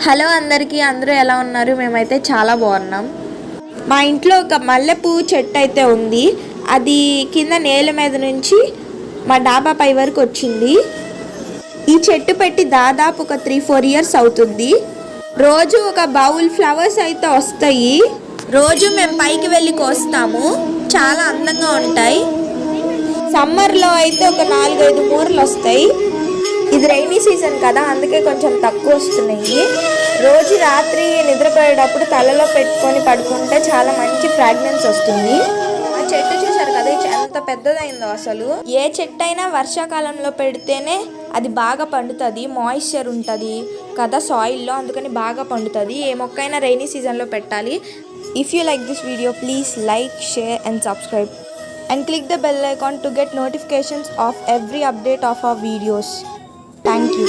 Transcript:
Hello అందరికీ, అందరూ ఎలా ఉన్నారు? మేమైతే చాలా బాగున్నాం. మా ఇంట్లో ఒక మల్లెపూ చెట్టు అయితే ఉంది. అది కింద నేల మీద నుంచి మా డాబా పై వరకు వచ్చింది. ఈ చెట్టు పెట్టి దాదాపు ఒక 3-4 ఇయర్స్ అవుతుంది. రోజు ఒక బౌల్ ఫ్లవర్స్ అయితే వస్తాయి. రోజు మేము పైకి వెళ్ళి కోస్తాము. చాలా అందంగా ఉంటాయి. సమ్మర్లో అయితే ఒక 4-5 మూరలు వస్తాయి. ఇది రైనీ సీజన్ కదా, అందుకే కొంచెం తక్కువ వస్తున్నాయి. రోజు రాత్రి నిద్రపోయేటప్పుడు తలలో పెట్టుకొని పడుకుంటే చాలా మంచి ఫ్రాగ్రెన్స్ వస్తుంది. ఆ చెట్టు చూసారు కదా, ఎంత పెద్దదైందో. అసలు ఏ చెట్టు అయినా వర్షాకాలంలో పెడితేనే అది బాగా పండుతుంది. మాయిశ్చర్ ఉంటుంది కదా సాయిల్లో, అందుకని బాగా పండుతుంది. ఏ మొక్క అయినా రైనీ సీజన్లో పెట్టాలి. If you like this video, please like, share and subscribe and click the bell icon to get notifications of every update of our videos. Thank you.